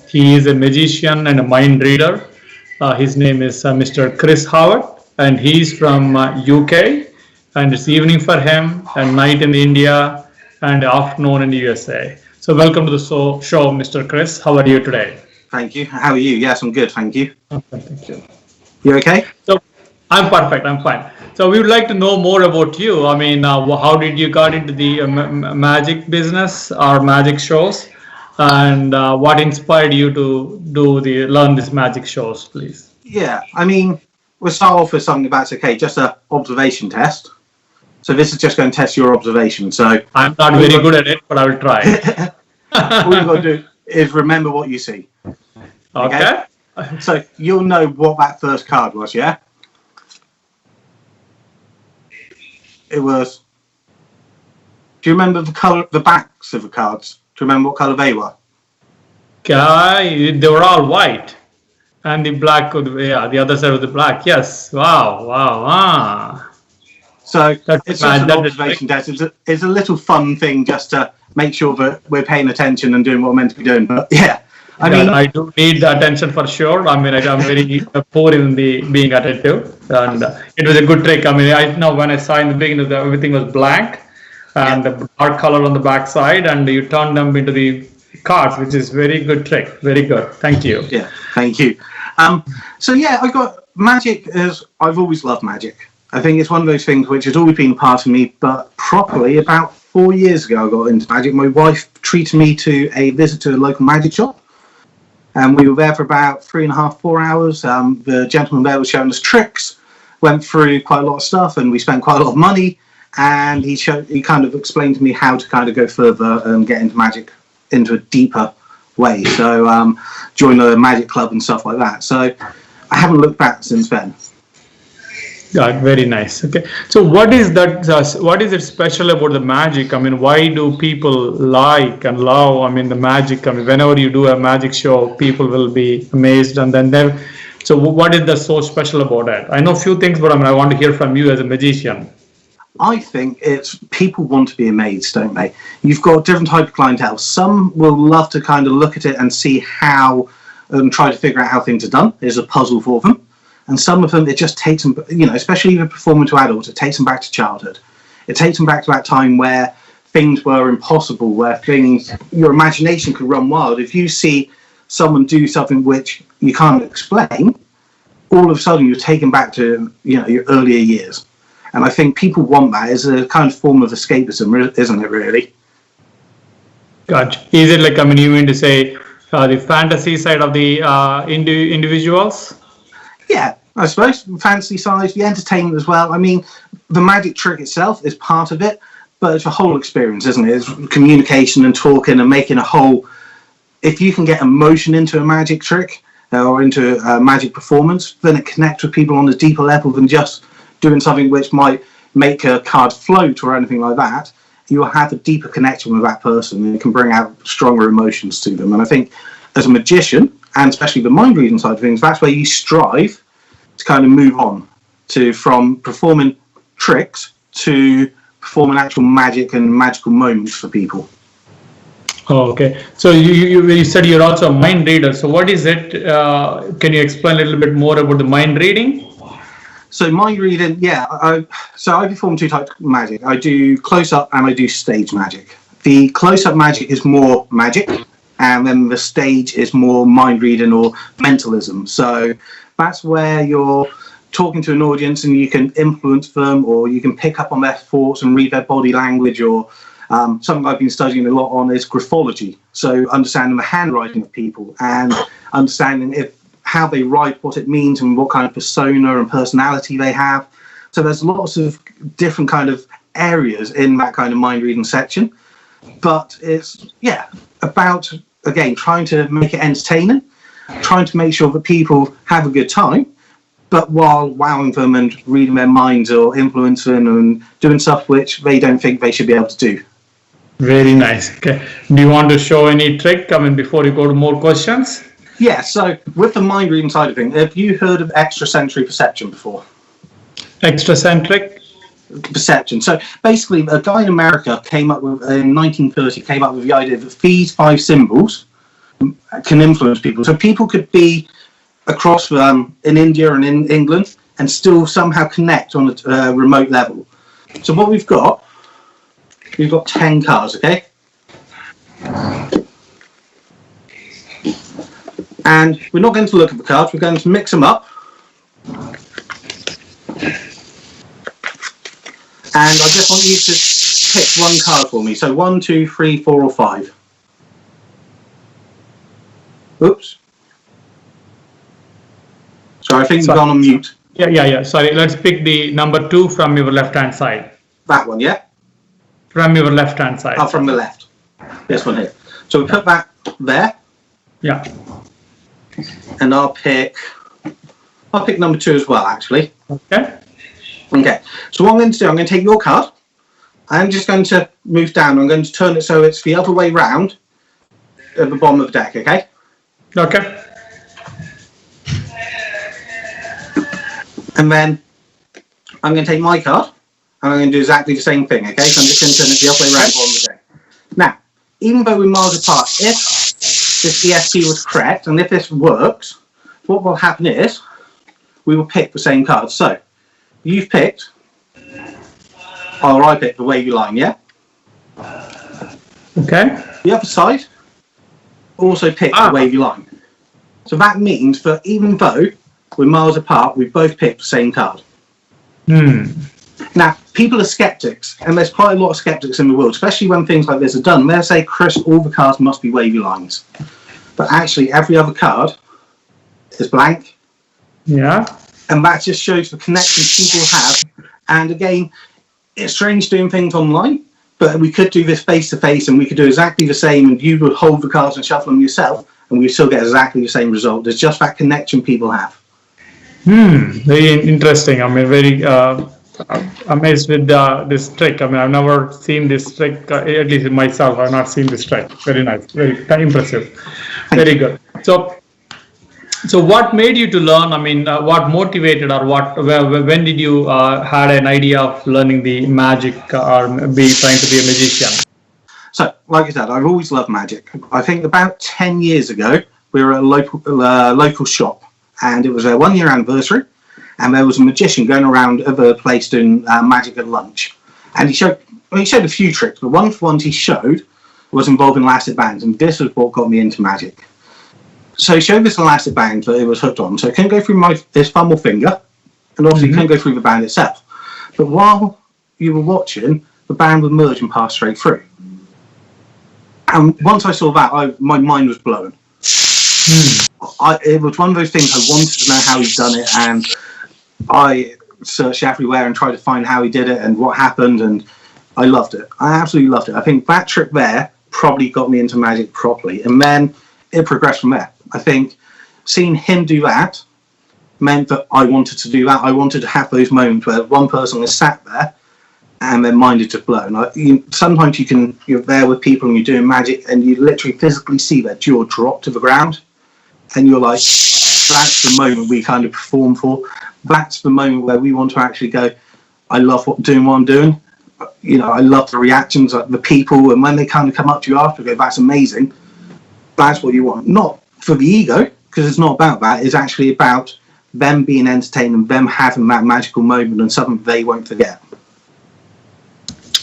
He is a magician and a mind reader. His name is Mr. Chris Howat, and he's from UK. And it's evening for him, and night in India, and afternoon in the USA. So welcome to the show, Mr. Chris. How are you today? Thank you. How are you? Yes, I'm good. Thank you. Okay, thank you. You okay? So I'm perfect. I'm fine. So we would like to know more about you. I mean, how did you got into the magic business or magic shows, and what inspired you to learn these magic shows, please? Yeah, I mean, we'll start off with something that's okay, just an observation test. So this is just going to test your observation. So I'm not very good at it, but I will try. All you've got to do is remember what you see. Okay. So you'll know what that first card was, yeah? It was. Do you remember the color, the backs of the cards? Do you remember what color they were? They were all white, and the black, the other side of the black. Yes. Wow. Ah. So it's just an observation test. It's a little fun thing just to make sure that we're paying attention and doing what we're meant to be doing. But yeah, I mean, I do need the attention for sure. I mean, I'm very poor in the being attentive, and it was a good trick. I mean, I know when I saw in the beginning, everything was blank, and the dark color on the back side, and you turn them into the cards, which is very good trick. Very good. Thank you. Yeah, thank you. So yeah, I got magic. I've always loved magic. I think it's one of those things which has always been a part of me, but properly about 4 years ago I got into magic. My wife treated me to a visit to a local magic shop, and we were there for about 3.5, 4 hours. The gentleman there was showing us tricks, went through quite a lot of stuff, and we spent quite a lot of money, and he kind of explained to me how to kind of go further and get into magic into a deeper way. So join a magic club and stuff like that. So I haven't looked back since then. Yeah, very nice. Okay, so what is that? What is it special about the magic? I mean, why do people like and love? I mean, the magic. I mean, whenever you do a magic show, people will be amazed, and then. So, what is the so special about that? I know a few things, but I want to hear from you as a magician. I think it's people want to be amazed, don't they? You've got different type of clientele. Some will love to kind of look at it and see how, and try to figure out how things are done. There's a puzzle for them. And some of them, it just takes them, especially if you're performing to adults, it takes them back to childhood. It takes them back to that time where things were impossible, where your imagination could run wild. If you see someone do something which you can't explain, all of a sudden you're taken back to, your earlier years. And I think people want that as a kind of form of escapism, isn't it, really? Gotcha. Is it like, you mean to say the fantasy side of the individuals? Yeah, I suppose fantasy side, the entertainment as well. I mean, the magic trick itself is part of it, but it's a whole experience, isn't it? It's communication and talking and making a whole. If you can get emotion into a magic trick or into a magic performance, then it connects with people on a deeper level than just doing something which might make a card float or anything like that. You'll have a deeper connection with that person, and it can bring out stronger emotions to them. And I think as a magician, and especially the mind reading side of things, that's where you strive to kind of move on from performing tricks to performing actual magic and magical moments for people. Oh, okay. So you said you're also a mind reader. So what is it? Can you explain a little bit more about the mind reading? So mind reading, yeah. I perform two types of magic. I do close-up and I do stage magic. The close-up magic is more magic, and then the stage is more mind reading or mentalism. So that's where you're talking to an audience and you can influence them, or you can pick up on their thoughts and read their body language, or something I've been studying a lot on is graphology. So understanding the handwriting of people and understanding how they write, what it means, and what kind of persona and personality they have. So there's lots of different kind of areas in that kind of mind reading section. But it's, about, again, trying to make it entertaining, trying to make sure that people have a good time, but while wowing them and reading their minds or influencing and doing stuff which they don't think they should be able to do. Very nice. Okay. Do you want to show any trick, before you go to more questions? Yeah, so with the mind reading side of things, have you heard of extrasensory perception before? Extrasensory? Perception. So basically, a guy in America in 1930 came up with the idea that these 5 symbols can influence people. So people could be across in India and in England and still somehow connect on a remote level. So what we've got 10 cards, okay? And we're not going to look at the cards, we're going to mix them up. And I just want you to pick one card for me. So 1, 2, 3, 4, or 5. Oops. Sorry, I think you've gone on mute. Yeah. Sorry, let's pick the number 2 from your left-hand side. That one, yeah? From your left-hand side. Oh, from the left. This one here. So we put that there. Yeah. And I'll pick number 2 as well, actually. Okay. Okay. So what I'm going to do, I'm going to take your card. I'm just going to move down. I'm going to turn it so it's the other way round at the bottom of the deck, okay? Okay. And then I'm going to take my card and I'm going to do exactly the same thing, okay? So I'm just going to turn it the other way around the bottom of the deck. Now, even though we're miles apart, if this ESP was correct and if this works, what will happen is we will pick the same card. So you've picked, or I picked the wavy line, yeah? Okay. The other side also picked the wavy line. So that means that even though we're miles apart, we both picked the same card. Now, people are skeptics, and there's quite a lot of skeptics in the world, especially when things like this are done. They'll say, Chris, all the cards must be wavy lines. But actually, every other card is blank. Yeah. And that just shows the connection people have. And again, it's strange doing things online, but we could do this face-to-face, and we could do exactly the same, and you would hold the cards and shuffle them yourself, and we still get exactly the same result. There's just that connection people have. Very interesting. I mean, very amazed with this trick. I mean, I've never seen this trick, at least myself. I've not seen this trick. Very nice. Very impressive. Very good. So what made you to learn? I mean, what motivated, or when did you had an idea of learning the magic or trying to be a magician? So, like I said, I've always loved magic. I think about 10 years ago, we were at a local shop, and it was their 1-year anniversary, and there was a magician going around the place doing magic at lunch. And he showed a few tricks, but one of the ones he showed was involving elastic bands, and this was what got me into magic. So he showed this elastic band that it was hooked on, so it couldn't go through this thumb or finger, and obviously it couldn't go through the band itself. But while you were watching, the band would merge and pass straight through. And once I saw that, my mind was blown. It was one of those things I wanted to know how he'd done it, and I searched everywhere and tried to find how he did it and what happened, and I loved it. I absolutely loved it. I think that trick there probably got me into magic properly, and then it progressed from there. I think seeing him do that meant that I wanted to do that. I wanted to have those moments where one person is sat there and their mind is just blown. Sometimes you're there with people and you're doing magic and you literally physically see their jaw drop to the ground, and you're like, that's the moment we kind of perform for. That's the moment where we want to actually go, I love doing what I'm doing. You know, I love the reactions of the people, and when they kind of come up to you after, go, that's amazing. That's what you want. Not for the ego, because it's not about that. It's actually about them being entertained and them having that magical moment and something they won't forget.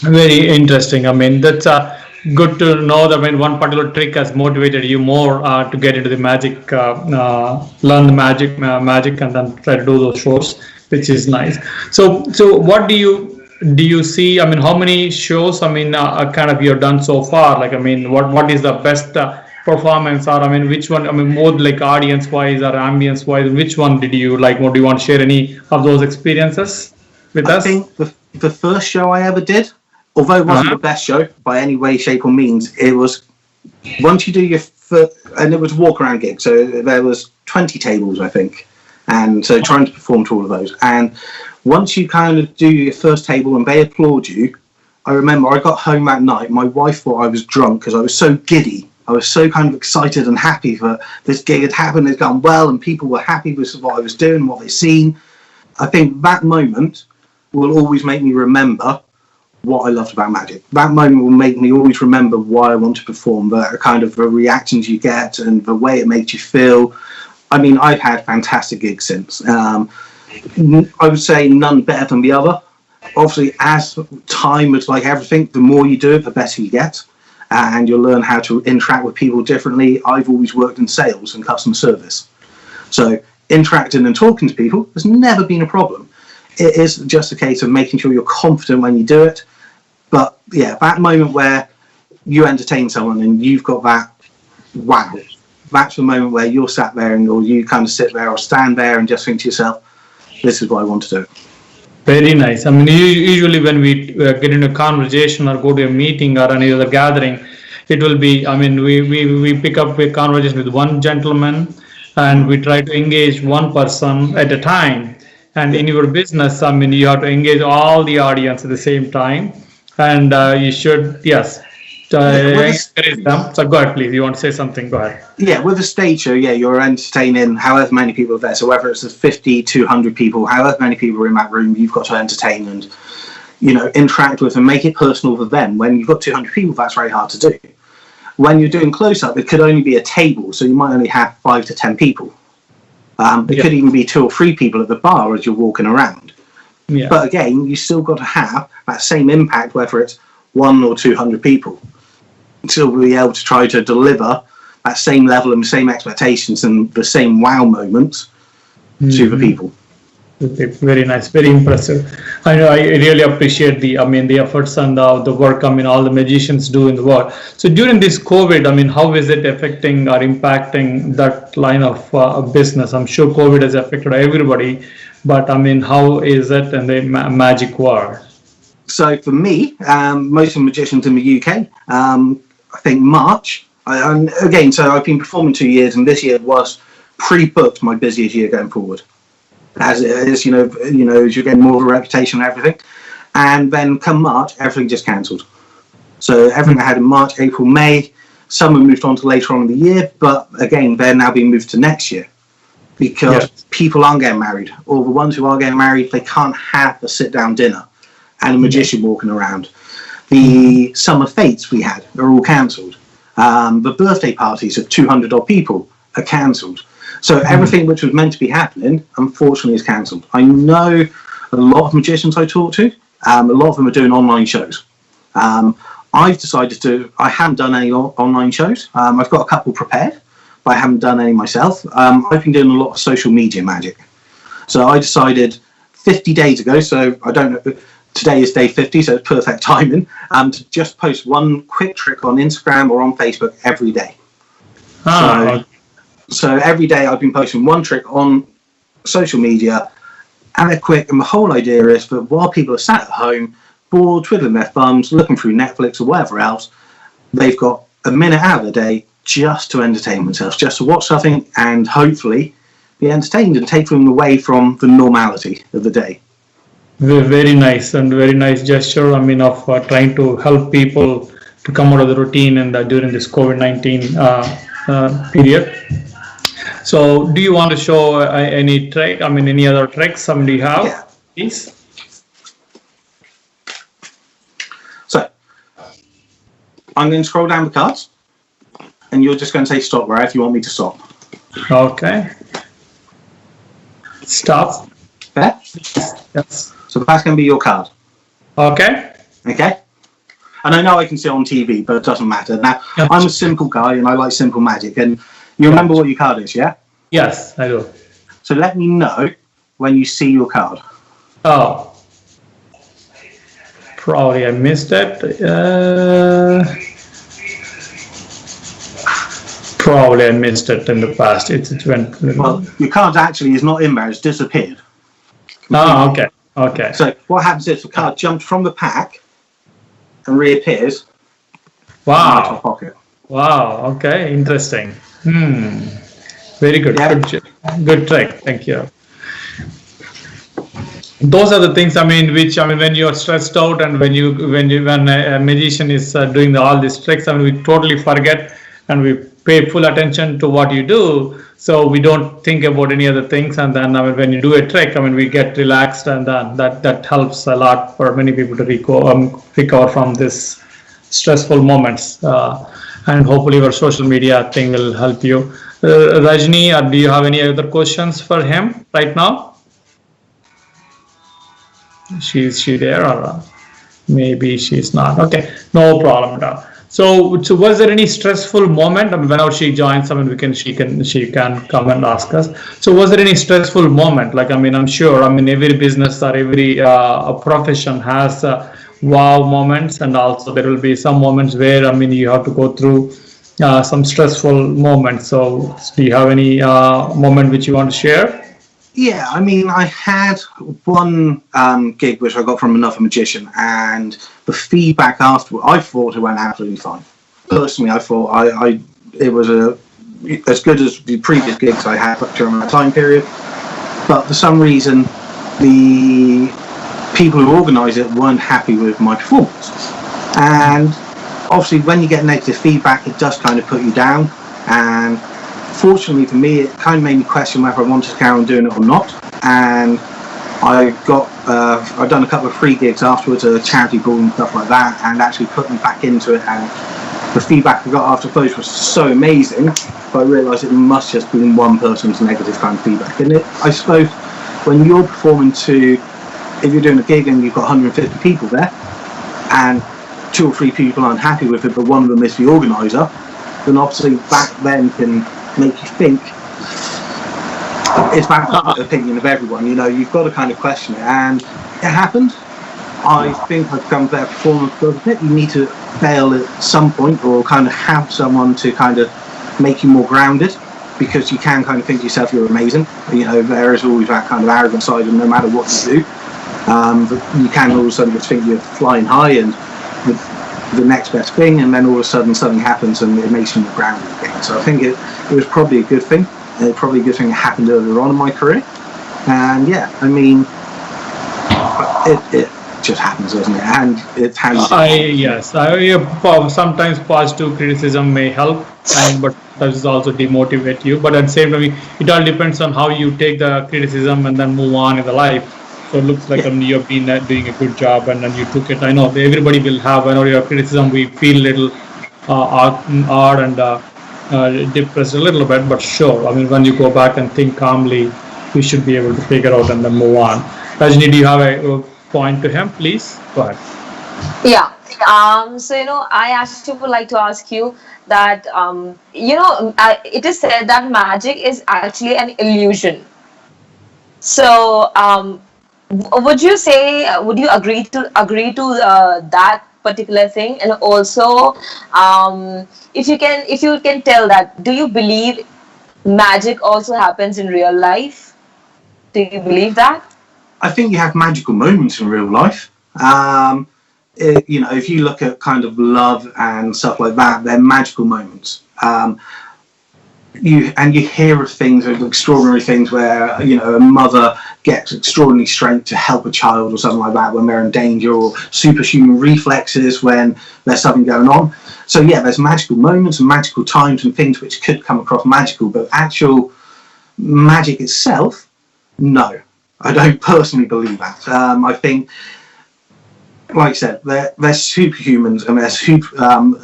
Very interesting. I mean, that's good to know that when one particular trick has motivated you more to get into the magic, learn the magic, and then try to do those shows, which is nice. So what do you see? I mean, how many shows? I mean, kind of you've done so far. Like, I mean, what is the best performance, or I mean, which one? I mean, more like audience-wise or ambience-wise. Which one did you like? Or do you want to share any of those experiences with us? I think the first show I ever did, although it wasn't the best show by any way, shape, or means, it was once you do your first, and it was a walk-around gig, so there was 20 tables, I think, and so trying to perform to all of those. And once you kind of do your first table and they applaud you, I remember I got home that night. My wife thought I was drunk because I was so giddy. I was so kind of excited and happy that this gig had happened, it's gone well, and people were happy with what I was doing, what they'd seen. I think that moment will always make me remember what I loved about magic. That moment will make me always remember why I want to perform, the kind of the reactions you get and the way it makes you feel. I mean, I've had fantastic gigs since. I would say none better than the other. Obviously, as time is like everything, the more you do it, the better you get. And you'll learn how to interact with people differently. I've always worked in sales and customer service. So interacting and talking to people has never been a problem. It is just a case of making sure you're confident when you do it. But yeah, that moment where you entertain someone and you've got that wow, that's the moment where you're sat there and or you kind of sit there or stand there and just think to yourself, this is what I want to do. Very nice. I mean, usually when we get into a conversation or go to a meeting or any other gathering, it will be, I mean, we pick up a conversation with one gentleman and we try to engage one person at a time. And in your business, I mean, you have to engage all the audience at the same time. And you should, yes, encourage them. So go ahead, please. You want to say something? Go ahead. Yeah, with a stage show, yeah, you're entertaining however many people are there. So whether it's 50, 200 people, however many people are in that room, you've got to entertain and, you know, interact with and make it personal for them. When you've got 200 people, that's very hard to do. When you're doing close-up, it could only be a table, so you might only have 5 to 10 people. It could even be 2 or 3 people at the bar as you're walking around. Yeah. But again, you still got to have that same impact, whether it's 1 or 200 people. Still be able to try to deliver that same level and the same expectations and the same wow moments to the people. Very nice, very impressive. I know, I really appreciate the efforts and the work, all the magicians do in the world. So during this COVID, how is it affecting or impacting that line of business? I'm sure COVID has affected everybody, but how is it in the magic world? So for me, most of the magicians in the UK, I think March, again, so I've been performing 2 years and this year was pre-booked my busiest year going forward. As it is, you know, as you're getting more of a reputation and everything. And then come March, everything just cancelled. So everything I had in March, April, May, some have moved on to later on in the year, but again, they're now being moved to next year because people aren't getting married. Or the ones who are getting married, they can't have a sit-down dinner and a magician walking around. The summer fates we had are all cancelled. The birthday parties of 200 odd people are cancelled. So everything which was meant to be happening, unfortunately, is cancelled. I know a lot of magicians I talk to. A lot of them are doing online shows. I've decided I haven't done any online shows. I've got a couple prepared, but I haven't done any myself. I've been doing a lot of social media magic. So I decided 50 days ago, so I don't know, today is day 50, so it's perfect timing, to just post one quick trick on Instagram or on Facebook every day. So every day I've been posting one trick on social media, and they're quick. And the whole idea is that while people are sat at home, bored, twiddling their thumbs, looking through Netflix or whatever else, they've got a minute out of the day just to entertain themselves, just to watch something and hopefully be entertained and take them away from the normality of the day. Very nice and very nice gesture. Of trying to help people to come out of the routine and during this COVID-19 period. So, do you want to show any trick? Any other tricks? Do you have? Yeah. Please. So, I'm going to scroll down the cards, and you're just going to say stop right if you want me to stop. Okay. Stop. There? Yes. So that's going to be your card. Okay. Okay. And I know I can see it on TV, but it doesn't matter. Now, I'm a simple guy, and I like simple magic, and you remember what your card is, yeah? Yes, I do. So let me know when you see your card. Oh. Probably I missed it. Probably I missed it in the past. It went. Well, your card actually is not in there. It's disappeared. Oh, okay. Okay. So what happens is the card jumps from the pack and reappears in my top pocket. Wow. Okay. Interesting. Very good. Yeah. Good trick. Thank you. Those are the things. Which when you are stressed out and when a magician is doing all these tricks, we totally forget and we pay full attention to what you do. So we don't think about any other things, and then when you do a trick, we get relaxed, and then that helps a lot for many people to recover from this stressful moments. And hopefully, our social media thing will help you. Rajni, do you have any other questions for him right now? Is she there, or maybe she's not? Okay, no problem at all. So was there any stressful moment? Whenever she joins, she can come and ask us. So was there any stressful moment? Like, I'm sure, every business or every profession has wow moments, and also there will be some moments where, you have to go through some stressful moments. So do you have any moment which you want to share? Yeah, I had one gig which I got from another magician, and the feedback afterward, I thought it went absolutely fine. Personally, I thought it was as good as the previous gigs I had during that time period. But for some reason, the people who organised it weren't happy with my performance. And obviously, when you get negative feedback, it does kind of put you down. And fortunately for me, it kind of made me question whether I wanted to carry on doing it or not. And I've done a couple of free gigs afterwards, a charity ball and stuff like that, and actually put me back into it. And the feedback I got after those was so amazing, but I realised it must just be one person's negative kind of feedback. And I suppose when you're performing if you're doing a gig and you've got 150 people there, and 2 or 3 people aren't happy with it, but one of them is the organiser, then obviously that then can make you think it's about the opinion of everyone. You've got to kind of question it, and it happened. I think I've become a better performer because of it. You need to fail at some point, or kind of have someone to kind of make you more grounded, because you can kind of think to yourself you're amazing. There is always that kind of arrogant side, and no matter what you do, but you can all of a sudden just think you're flying high and the next best thing, and then all of a sudden something happens and it makes you more grounded again. So I think it was probably a good thing. Probably a good thing that happened earlier on in my career. And yeah, it just happens, doesn't it? And it's how you sometimes positive criticism may help, but does also demotivate you. But at the same time, it all depends on how you take the criticism and then move on in the life. So it looks like you've been doing a good job, and then you took it. I know everybody will have, whenever your criticism, we feel a little odd and depressed a little bit, but sure, when you go back and think calmly, we should be able to figure out and then move on. Rajni, do you have a point to him? Please go ahead. Yeah. So I actually would like to ask you that it is said that magic is actually an illusion. So would you agree to that particular thing? And also, if you can tell that, do you believe magic also happens in real life? Do you believe that? I think you have magical moments in real life. If you look at kind of love and stuff like that, they're magical moments. You hear of things, of extraordinary things where a mother gets extraordinary strength to help a child or something like that when they're in danger, or superhuman reflexes when there's something going on. So yeah, there's magical moments and magical times and things which could come across magical, but actual magic itself, no, I don't personally believe that. I think, like I said, there's superhumans and there's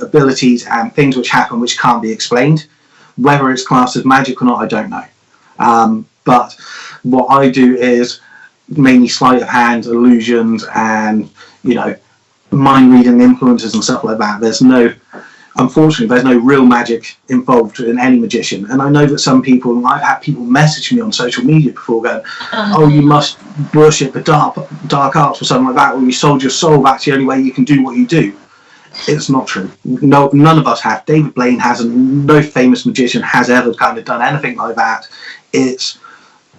abilities and things which happen which can't be explained. Whether it's classed as magic or not, I don't know. But what I do is mainly sleight of hand, illusions, and mind reading influences and stuff like that. Unfortunately, there's no real magic involved in any magician. And I know that some people, and I've had people message me on social media before going, oh, you must worship the dark arts or something like that, or you sold your soul, that's the only way you can do what you do. It's not true. No, none of us have. David Blaine hasn't. No famous magician has ever kind of done anything like that. It's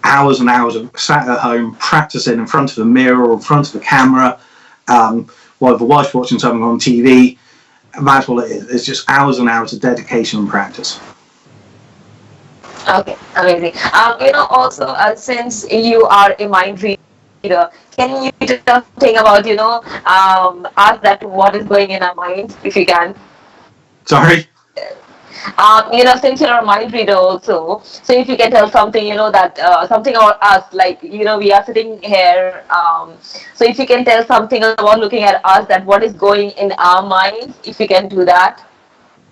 hours and hours of sat at home practicing in front of a mirror or in front of a camera while the wife's watching something on TV. And that's all it is. It's just hours and hours of dedication and practice. Okay, amazing. Also, since you are a mind reader, can you tell something about, ask that what is going in our mind, if you can? Sorry? Since you're a mind reader also, so if you can tell something, that something about us, like, we are sitting here. So if you can tell something about looking at us, that what is going in our minds, if you can do that.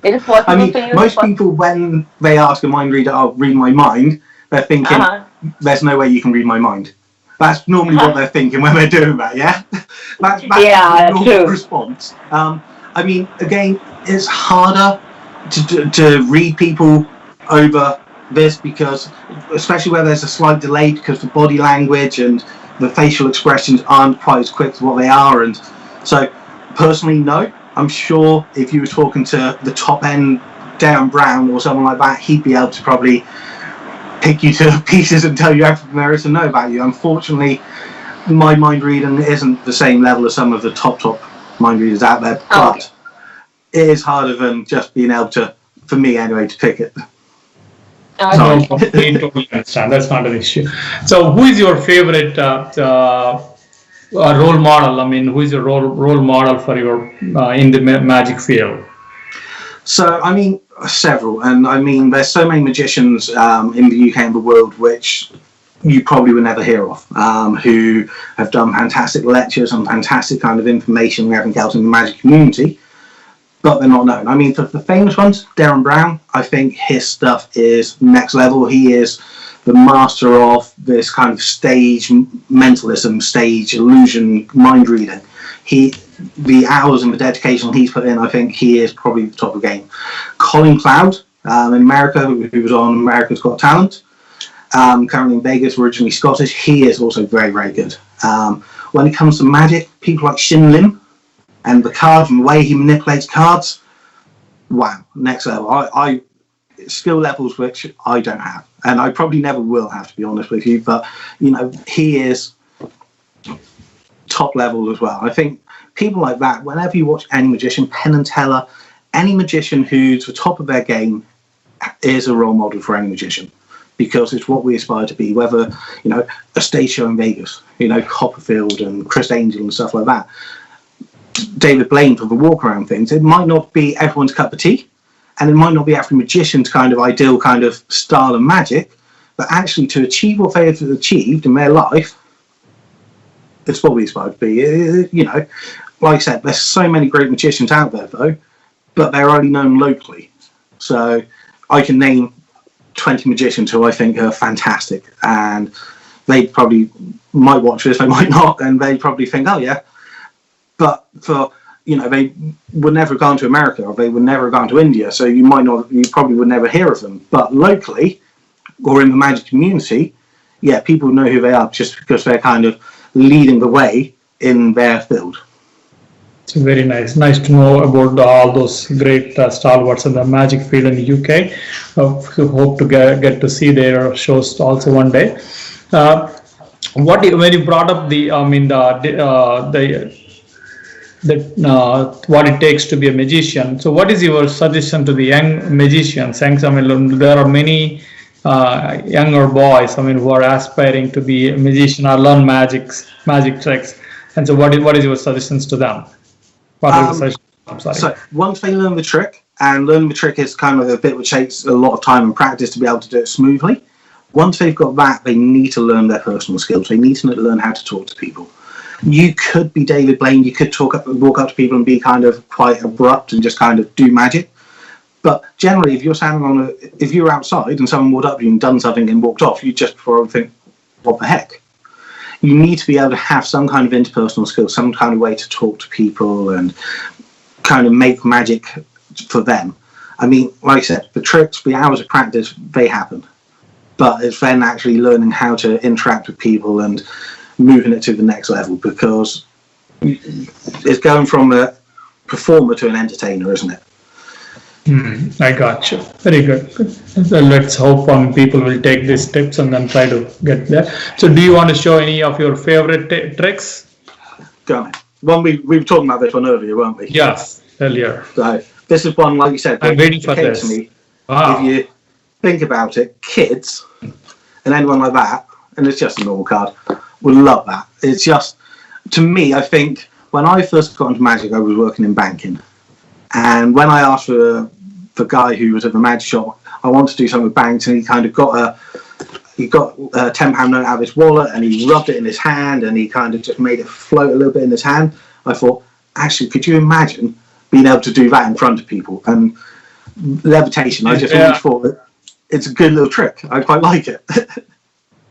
It is I possible mean, for you? most people, when they ask a mind reader, "I'll read my mind," they're thinking, Uh-huh. "There's no way you can read my mind." That's normally what they're thinking when they're doing that. Yeah, that's the Yeah, normal true. response. I mean, again, it's harder to read people over this because, especially where there's a slight delay, because the body language and the facial expressions aren't quite as quick as what they are, and so personally, no. I'm sure if you were talking to the top end Darren Brown or someone like that, he'd be able to probably pick you to pieces and tell you everything there is to know about you. Unfortunately, my mind reading isn't the same level as some of the top mind readers out there, but it is harder than just being able to, for me anyway, to pick it. No, we totally understand. That's not an issue. So, who is your favorite role model? I mean, who is your role model for your in the magic field? So, I mean, several, and I mean, there's so many magicians in the UK and the world which you probably would never hear of, who have done fantastic lectures and fantastic kind of information and everything else in the magic community, but they're not known. I mean, for the famous ones, Darren Brown, I think his stuff is next level. He is the master of this kind of stage mentalism, stage illusion, mind reading. The hours and the dedication he's put in, I think he is probably the top of the game. Colin Cloud in America, who was on America's Got Talent, currently in Vegas, originally Scottish, he is also very, very good. When it comes to magic, people like Shin Lim and the cards and the way he manipulates cards, wow, next level. I skill levels which I don't have, and I probably never will have, to be honest with you, but he is top level as well. I think people like that, whenever you watch any magician, Penn and Teller, any magician who's the top of their game is a role model for any magician, because it's what we aspire to be, whether, a stage show in Vegas, Copperfield and Chris Angel and stuff like that. David Blaine for the walk around things, it might not be everyone's cup of tea, and it might not be every magician's kind of ideal kind of style of magic, but actually to achieve what they have achieved in their life, it's what we aspire to be. Like I said, there's so many great magicians out there though, but they're only known locally. So I can name 20 magicians who I think are fantastic, and they probably might watch this, they might not, and they probably think, oh yeah, but for they would never have gone to America, or they would never have gone to India, so you probably would never hear of them. But locally, or in the magic community, yeah, people know who they are just because they're kind of leading the way in their field. It's very nice. Nice to know about all those great stalwarts in the magic field in the UK. Hope to get to see their shows also one day. When you brought up what it takes to be a magician, so what is your suggestion to the young magicians? There are many younger boys, who are aspiring to be a magician or learn magic tricks, and so what is your suggestions to them? So once they learn the trick, and learning the trick is kind of a bit which takes a lot of time and practice to be able to do it smoothly. Once they've got that, they need to learn their personal skills. They need to learn how to talk to people. You could be David Blaine, you could walk up to people and be kind of quite abrupt and just kind of do magic. But generally, if you're outside and someone walked up to you and done something and walked off, you just probably think, what the heck? You need to be able to have some kind of interpersonal skills, some kind of way to talk to people and kind of make magic for them. I mean, like I said, the tricks, the hours of practice, they happen. But it's then actually learning how to interact with people and moving it to the next level, because it's going from a performer to an entertainer, isn't it? I got you. Very good. So let's hope people will take these tips and then try to get there. So do you want to show any of your favorite tricks? Go on. One we were talking about this one earlier, weren't we? Yes, earlier. So this is one, like you said, I'm waiting for this. Wow. If you think about it, kids and anyone like that, and it's just a normal card, would love that. It's just, to me, I think when I first got into magic, I was working in banking. And when I asked for the guy who was at the magic shop, I want to do something with banks, and he kind of got a £10 note out of his wallet, and he rubbed it in his hand, and he kind of just made it float a little bit in his hand. I thought, actually, could you imagine being able to do that in front of people? And levitation, I just always thought that it's a good little trick. I quite like it.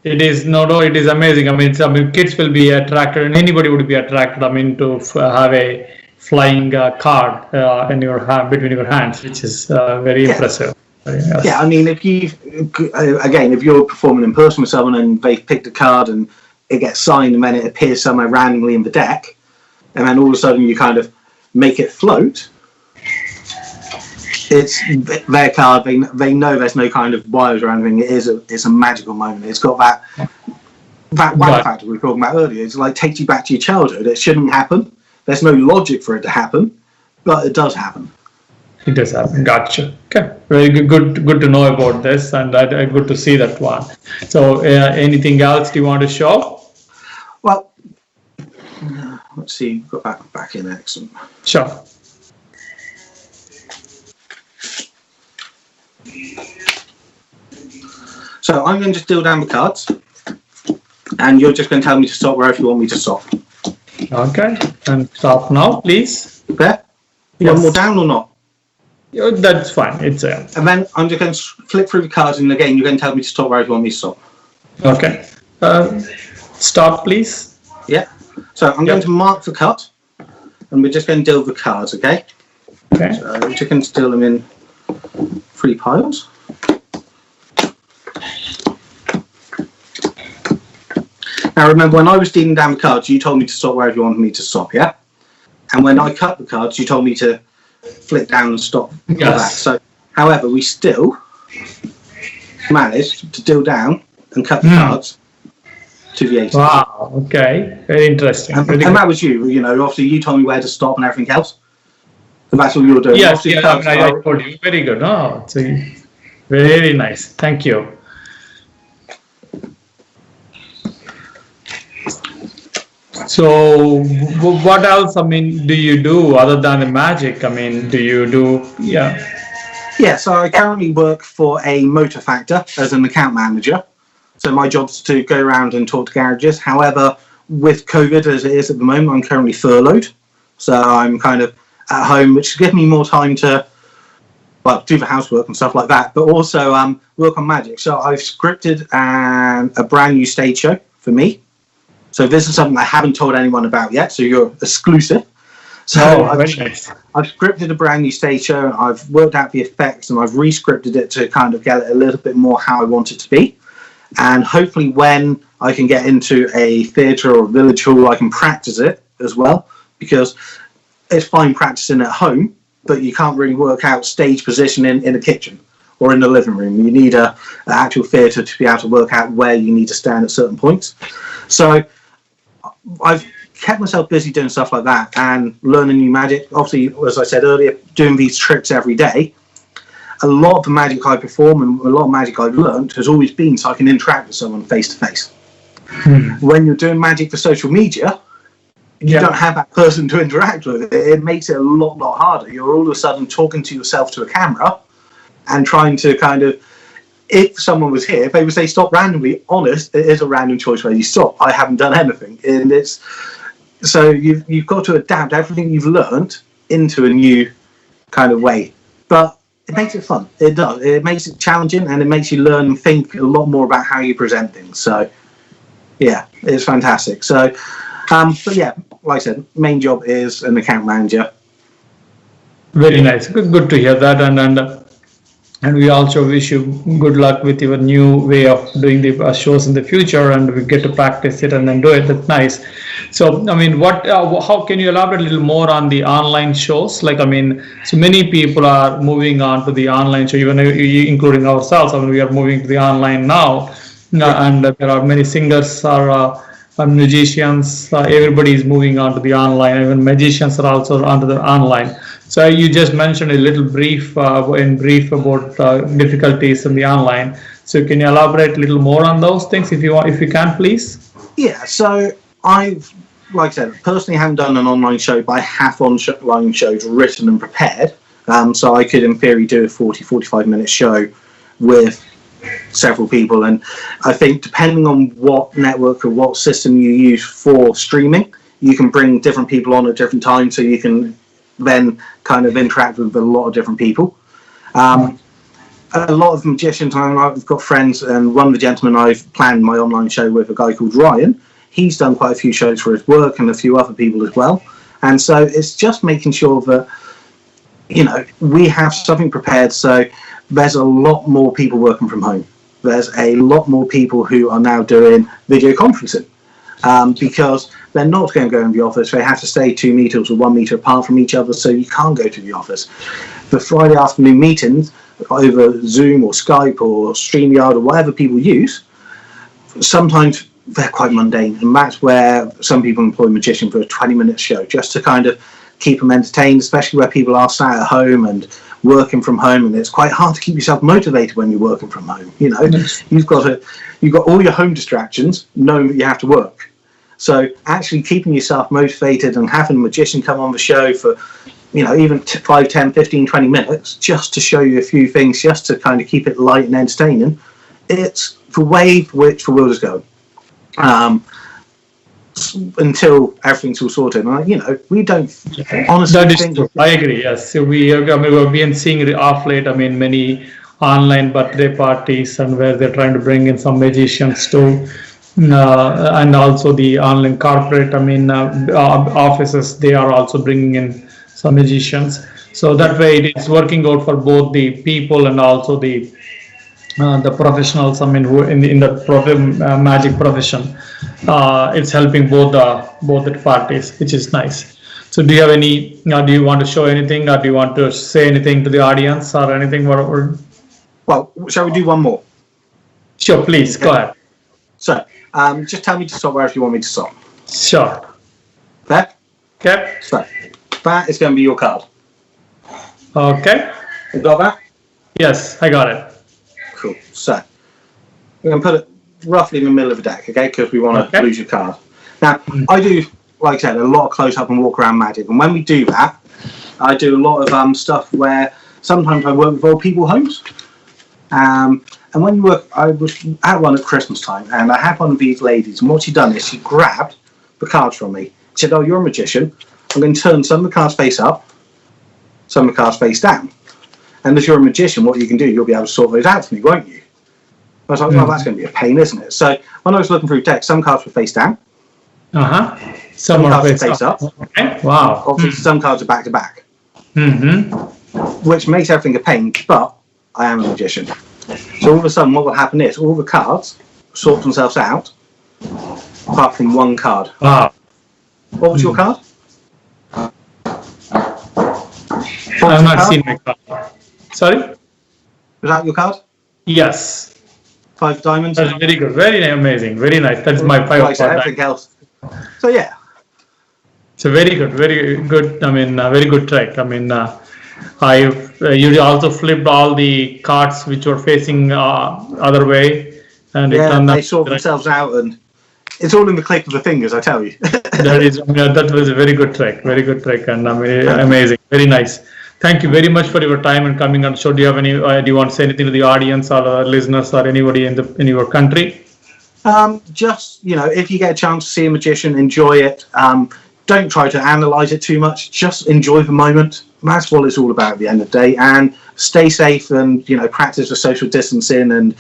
It is it is amazing. I mean, kids will be attracted, and anybody would be attracted. I mean, to have a flying card in your hand, between your hands, which is very impressive. Yes. Yeah, I mean, if you're performing in person with someone and they've picked a card and it gets signed and then it appears somewhere randomly in the deck, and then all of a sudden you kind of make it float, it's their card. They know there's no kind of wires or anything. It's a magical moment. It's got that wow factor we were talking about earlier. It's like takes you back to your childhood. It shouldn't happen. There's no logic for it to happen, but it does happen. It does happen. Gotcha. Okay, very good to know about this, and good to see that one. So, anything else do you want to show? Well, let's see. Got back in. Excellent. Sure. So I'm going to just deal down the cards, and you're just going to tell me to stop wherever you want me to stop. Okay, and stop now, please. There? Yes. One more down or not? Yeah, that's fine. It's And then I'm just going to flip through the cards, and again, you're going to tell me to stop wherever you want me to stop. okay. Stop, please. Yeah. So I'm going to mark the cut, and we're just going to deal with the cards, okay? Okay. So we're just going to deal them in 3 piles. Now remember, when I was dealing down the cards, you told me to stop wherever you wanted me to stop, yeah? And when I cut the cards, you told me to flick down and stop. Yes. That. So, however, we still managed to deal down and cut the cards to the 80. Wow. Okay. Very interesting. And that was you. You know, obviously you told me where to stop and everything else. So that's what you were doing. Yes. Yeah, I told you. Very good. Oh, it's very nice. Thank you. So, what else? I mean, do you do other than the magic? I mean, do you do? Yeah. Yeah. So I currently work for a motor factor as an account manager. So my job's to go around and talk to garages. However, with COVID as it is at the moment, I'm currently furloughed. So I'm kind of at home, which gives me more time to, well, do the housework and stuff like that, but also work on magic. So I've scripted a brand new stage show for me. So this is something I haven't told anyone about yet, so you're exclusive. So I've scripted a brand new stage show, I've worked out the effects, and I've re-scripted it to kind of get it a little bit more how I want it to be. And hopefully when I can get into a theatre or a village hall, I can practice it as well, because it's fine practicing at home, but you can't really work out stage positioning in a kitchen or in the living room. You need an actual theatre to be able to work out where you need to stand at certain points. So I've kept myself busy doing stuff like that and learning new magic. Obviously, as I said earlier, doing these tricks every day. A lot of the magic I perform and a lot of magic I've learned has always been so I can interact with someone face to face. When you're doing magic for social media, you don't have that person to interact with. It makes it a lot harder. You're all of a sudden talking to yourself to a camera and trying to kind of, if someone was here, if they would say stop randomly, honest, it is a random choice where you stop. I haven't done anything. And it's, so you've got to adapt everything you've learned into a new kind of way. But it makes it fun. It does. It makes it challenging, and it makes you learn and think a lot more about how you present things. So, yeah, it's fantastic. So, but yeah, like I said, main job is an account manager. Very nice. Good to hear that, and we also wish you good luck with your new way of doing the shows in the future, and we get to practice it and then do it. That's nice. So, I mean, how can you elaborate a little more on the online shows? Like, I mean, so many people are moving on to the online show, even including ourselves. I mean, we are moving to the online now, and there are many singers musicians. Everybody is moving on to the online. Even magicians are also onto the online. So you just mentioned a little brief about difficulties in the online. So can you elaborate a little more on those things if you can, please? Yeah. So I've, like I said, personally haven't done an online show, but I have online shows written and prepared, So I could, in theory, do a 45-minute show with several people. And I think depending on what network or what system you use for streaming, you can bring different people on at different times, so you can then kind of interact with a lot of different people. A lot of magicians, I've got friends, and one of the gentlemen I've planned my online show with, a guy called Ryan, he's done quite a few shows for his work, and a few other people as well. And so it's just making sure that, you know, we have something prepared. So there's a lot more people working from home. There's a lot more people who are now doing video conferencing, because they're not going to go in the office. They have to stay 2 meters or 1 meter apart from each other, so you can't go to the office. The Friday afternoon meetings over Zoom or Skype or StreamYard or whatever people use, sometimes they're quite mundane, and that's where some people employ a magician for a 20-minute show, just to kind of keep them entertained, especially where people are sat at home and working from home, and it's quite hard to keep yourself motivated when you're working from home. You know, you've got all your home distractions, knowing that you have to work. So actually keeping yourself motivated and having a magician come on the show for, you know, even 5, 10, 15, 20 minutes, just to show you a few things, just to kind of keep it light and entertaining, it's the way which the world is going. Until everything's all sorted, and you know, we don't honestly that is think. true. I agree. Yes, so we've been seeing it off late. I mean, many online birthday parties, and where they're trying to bring in some magicians too, and also the online corporate. I mean, offices, they are also bringing in some magicians. So that way, it is working out for both the people and also the professionals. I mean, who in the magic profession, it's helping both the parties, which is nice. So, do you have any? Do you want to show anything, or do you want to say anything to the audience, or anything? Well, shall we do one more? Sure, please go ahead. So, just tell me to stop wherever you want me to stop. Sure. There. Okay. So, that is going to be your card. Okay. You got that? Yes, I got it. Cool. So, we're going to put it roughly in the middle of the deck, okay? Because we want to lose your card. Now, I do, like I said, a lot of close-up and walk-around magic. And when we do that, I do a lot of stuff where sometimes I work with old people homes. And when you work, I was at one at Christmas time, and I had one of these ladies, and what she'd done is she grabbed the cards from me. She said, "Oh, you're a magician. I'm going to turn some of the cards face up, some of the cards face down. And if you're a magician, what you can do, you'll be able to sort those out for me, won't you?" I was like, well, that's going to be a pain, isn't it? So when I was looking through decks, some cards were face down. Some cards were face up. Okay. Wow. Obviously, some cards are back to back. Which makes everything a pain, but I am a magician. So all of a sudden, what will happen is all the cards sort themselves out, apart from one card. Wow. What was your card? I've not seen my card. Sorry? Was that your card? Yes. 5 diamonds? That's very good. Very amazing. Very nice. That's my 5 Like card. everything else. So yeah. So very good. Very good. I mean, very good trick. I mean, you also flipped all the cards which were facing other way, and they sort themselves out, and it's all in the click of the fingers, I tell you. That was a very good trick. Very good trick, and I mean, amazing. Very nice. Thank you very much for your time and coming on the show. Do you have any? Do you want to say anything to the audience or listeners or anybody in your country? Just, you know, if you get a chance to see a magician, enjoy it. Don't try to analyze it too much. Just enjoy the moment. That's what it's all about at the end of the day. And stay safe, and, you know, practice the social distancing and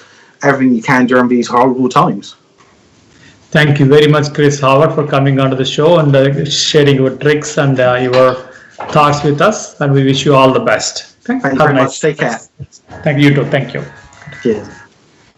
everything you can during these horrible times. Thank you very much, Chris Howat, for coming onto the show and sharing your tricks and your thoughts with us. And we wish you all the best. Thank you very much. Take care. Thank you too. Thank you. Cheers.